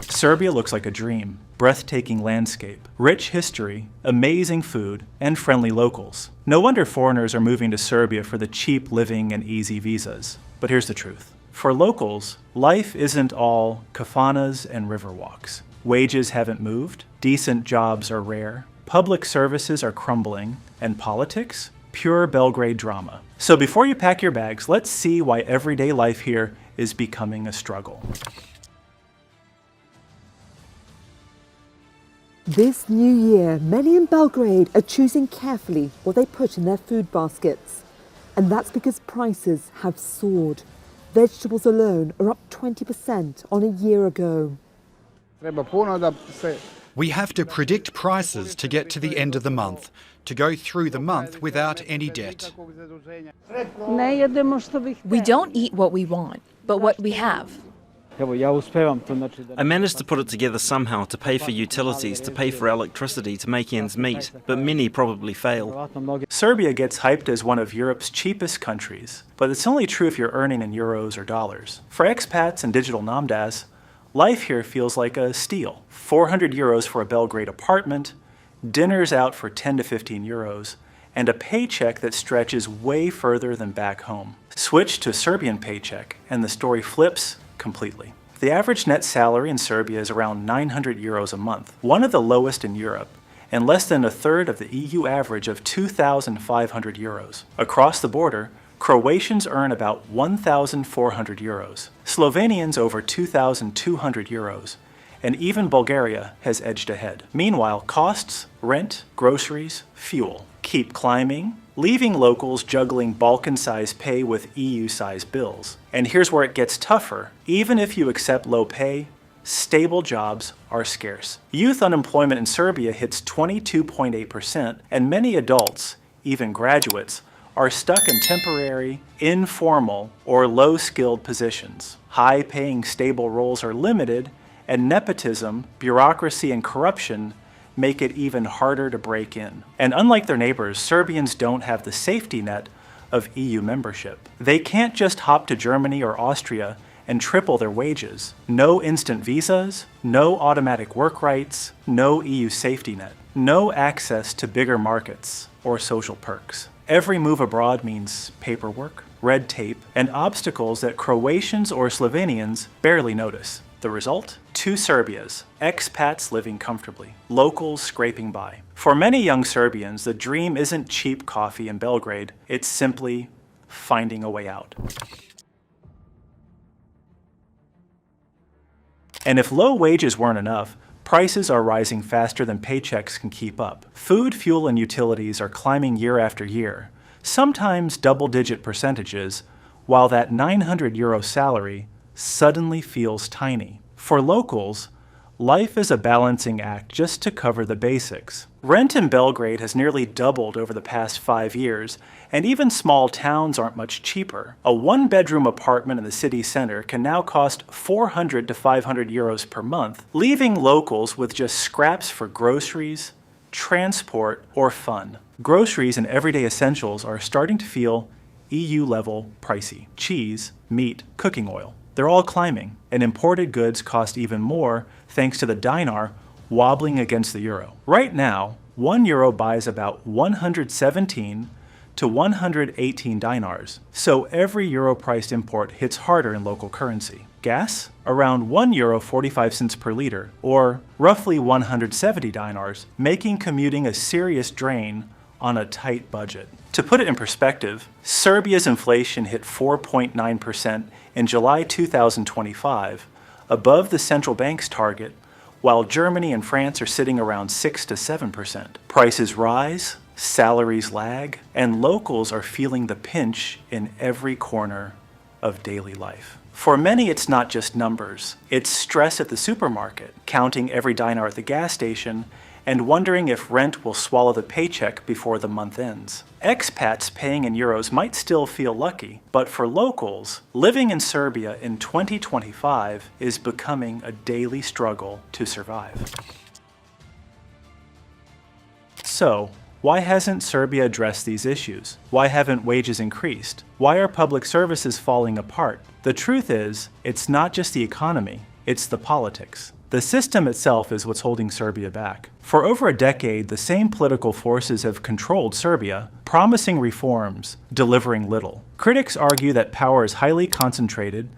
Serbia looks like a dream. Breathtaking landscape, rich history, amazing food, and friendly locals. No wonder foreigners are moving to Serbia for the cheap living and easy visas. But here's the truth. For locals, life isn't all kafanas and river walks. Wages haven't moved, decent jobs are rare, public services are crumbling, and politics? Pure Belgrade drama. So before you pack your bags, let's see why everyday life here is becoming a struggle. This new year, many in Belgrade are choosing carefully what they put in their food baskets. And that's because prices have soared. Vegetables alone are up 20% on a year ago. We have to predict prices to get to the end of the month, to go through the month without any debt. We don't eat what we want, but what we have. I managed to put it together somehow to pay for utilities, to pay for electricity, to make ends meet, but many probably fail. Serbia gets hyped as one of Europe's cheapest countries, but it's only true if you're earning in euros or dollars. For expats and digital nomades, life here feels like a steal. 400 euros for a Belgrade apartment, dinners out for 10 to 15 euros, and a paycheck that stretches way further than back home. Switch to a Serbian paycheck, and the story flips completely. The average net salary in Serbia is around 900 euros a month, one of the lowest in Europe, and less than a third of the EU average of 2,500 euros. Across the border, Croatians earn about 1,400 euros, Slovenians over 2,200 euros, and even Bulgaria has edged ahead. Meanwhile, costs, rent, groceries, fuel keep climbing, leaving locals juggling Balkan-sized pay with EU-sized bills. And here's where it gets tougher. Even if you accept low pay, stable jobs are scarce. Youth unemployment in Serbia hits 22.8%, and many adults, even graduates, are stuck in temporary, informal, or low-skilled positions. High-paying stable roles are limited, and nepotism, bureaucracy, and corruption make it even harder to break in. And unlike their neighbors, Serbians don't have the safety net of EU membership. They can't just hop to Germany or Austria and triple their wages. No instant visas, no automatic work rights, no EU safety net, no access to bigger markets or social perks. Every move abroad means paperwork, red tape, and obstacles that Croatians or Slovenians barely notice. The result? Two Serbias, expats living comfortably, locals scraping by. For many young Serbians, the dream isn't cheap coffee in Belgrade, it's simply finding a way out. And if low wages weren't enough, prices are rising faster than paychecks can keep up. Food, fuel, and utilities are climbing year after year, sometimes double-digit percentages, while that 900 euro salary suddenly feels tiny. For locals, life is a balancing act just to cover the basics. Rent in Belgrade has nearly doubled over the past 5 years, and even small towns aren't much cheaper. A one-bedroom apartment in the city center can now cost 400 to 500 euros per month, leaving locals with just scraps for groceries, transport, or fun. Groceries and everyday essentials are starting to feel EU-level pricey. Cheese, meat, cooking oil. They're all climbing, and imported goods cost even more thanks to the dinar wobbling against the euro. Right now, 1 euro buys about 117 to 118 dinars, so every euro-priced import hits harder in local currency. Gas? Around 1 euro 45 cents per liter, or roughly 170 dinars, making commuting a serious drain on a tight budget. To put it in perspective, Serbia's inflation hit 4.9% in July 2025, above the central bank's target, while Germany and France are sitting around 6 to 7%. Prices rise, salaries lag, and locals are feeling the pinch in every corner of daily life. For many, it's not just numbers. It's stress at the supermarket, counting every dinar at the gas station, and wondering if rent will swallow the paycheck before the month ends. Expats paying in euros might still feel lucky, but for locals, living in Serbia in 2025 is becoming a daily struggle to survive. So, why hasn't Serbia addressed these issues? Why haven't wages increased? Why are public services falling apart? The truth is, it's not just the economy, it's the politics. The system itself is what's holding Serbia back. For over a decade, the same political forces have controlled Serbia, promising reforms, delivering little. Critics argue that power is highly concentrated,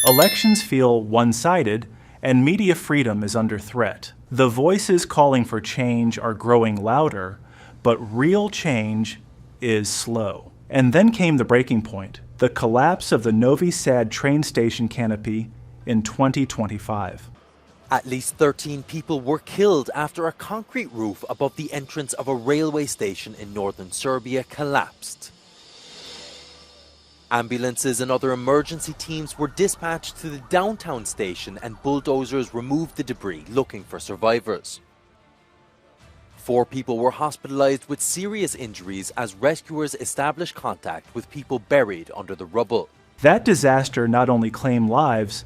elections feel one-sided, and media freedom is under threat. The voices calling for change are growing louder, but real change is slow. And then came the breaking point, the collapse of the Novi Sad train station canopy in 2025. At least 13 people were killed after a concrete roof above the entrance of a railway station in northern Serbia collapsed. Ambulances and other emergency teams were dispatched to the downtown station and bulldozers removed the debris looking for survivors. 4 people were hospitalized with serious injuries as rescuers established contact with people buried under the rubble. That disaster not only claimed lives,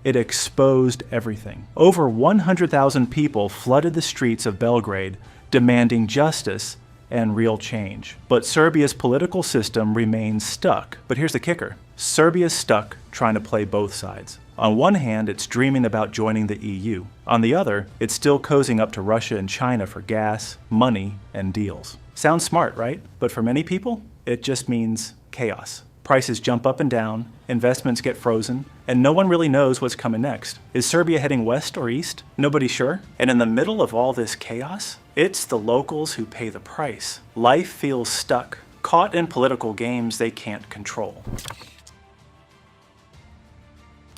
it exposed everything. Over 100,000 people flooded the streets of Belgrade, demanding justice and real change. But Serbia's political system remains stuck. But here's the kicker. Serbia's stuck trying to play both sides. On one hand, it's dreaming about joining the EU. On the other, it's still cozying up to Russia and China for gas, money, and deals. Sounds smart, right? But for many people, it just means chaos. Prices jump up and down, investments get frozen, and no one really knows what's coming next. Is Serbia heading west or east? Nobody's sure. And in the middle of all this chaos, it's the locals who pay the price. Life feels stuck, caught in political games they can't control.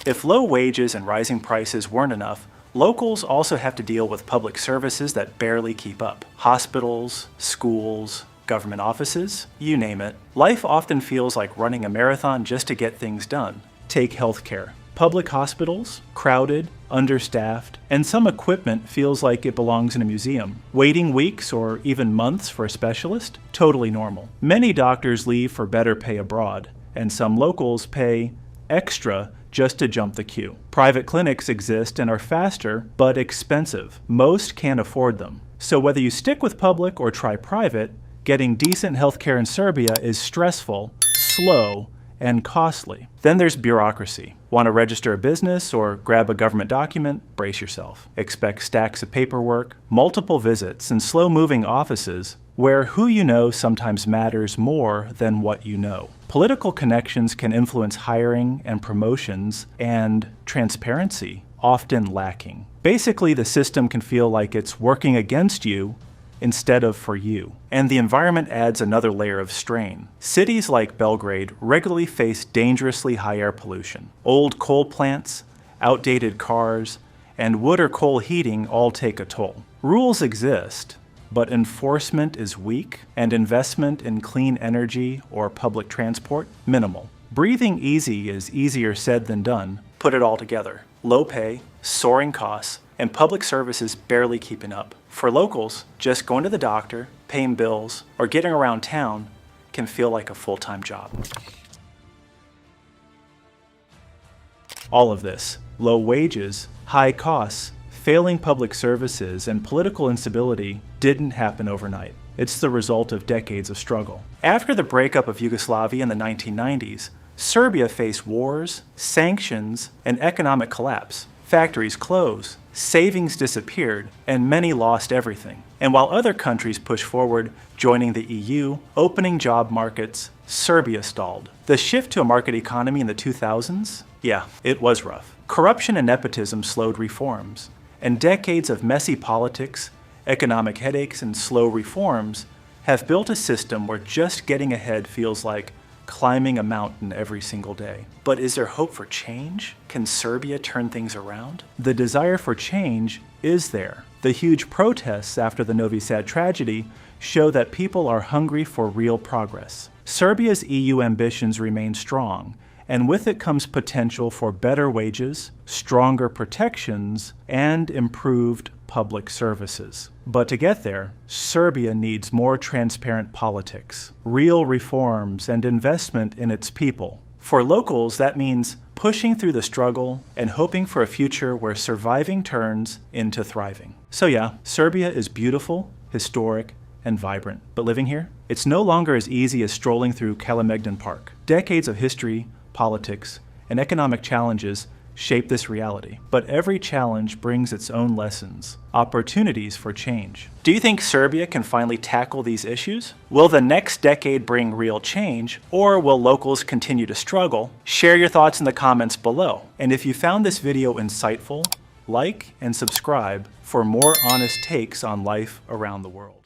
If low wages and rising prices weren't enough, locals also have to deal with public services that barely keep up. Hospitals, schools, government offices, you name it. Life often feels like running a marathon just to get things done. Take healthcare. Public hospitals, crowded, understaffed, and some equipment feels like it belongs in a museum. Waiting weeks or even months for a specialist? Totally normal. Many doctors leave for better pay abroad, and some locals pay extra just to jump the queue. Private clinics exist and are faster, but expensive. Most can't afford them. So whether you stick with public or try private, getting decent healthcare in Serbia is stressful, slow, and costly. Then there's bureaucracy. Want to register a business or grab a government document? Brace yourself. Expect stacks of paperwork, multiple visits, and slow-moving offices where who you know sometimes matters more than what you know. Political connections can influence hiring and promotions, and transparency often lacking. Basically, the system can feel like it's working against you instead of for you. And the environment adds another layer of strain. Cities like Belgrade regularly face dangerously high air pollution. Old coal plants, outdated cars, and wood or coal heating all take a toll. Rules exist, but enforcement is weak, and investment in clean energy or public transport, minimal. Breathing easy is easier said than done. Put it all together. Low pay, soaring costs, and public services barely keeping up. For locals, just going to the doctor, paying bills, or getting around town can feel like a full-time job. All of this, low wages, high costs, failing public services, and political instability didn't happen overnight. It's the result of decades of struggle. After the breakup of Yugoslavia in the 1990s, Serbia faced wars, sanctions, and economic collapse. Factories closed, savings disappeared, and many lost everything. And while other countries pushed forward, joining the EU, opening job markets, Serbia stalled. The shift to a market economy in the 2000s? Yeah, it was rough. Corruption and nepotism slowed reforms, and decades of messy politics, economic headaches, and slow reforms have built a system where just getting ahead feels like climbing a mountain every single day. But is there hope for change? Can Serbia turn things around? The desire for change is there. The huge protests after the Novi Sad tragedy show that people are hungry for real progress. Serbia's EU ambitions remain strong, and with it comes potential for better wages, stronger protections, and improved public services. But to get there, Serbia needs more transparent politics, real reforms, and investment in its people. For locals, that means pushing through the struggle and hoping for a future where surviving turns into thriving. So yeah, Serbia is beautiful, historic, and vibrant. But living here, it's no longer as easy as strolling through Kalemegdan Park. Decades of history, politics, and economic challenges shape this reality. But every challenge brings its own lessons, opportunities for change. Do you think Serbia can finally tackle these issues? Will the next decade bring real change, or will locals continue to struggle? Share your thoughts in the comments below. And if you found this video insightful, like and subscribe for more honest takes on life around the world.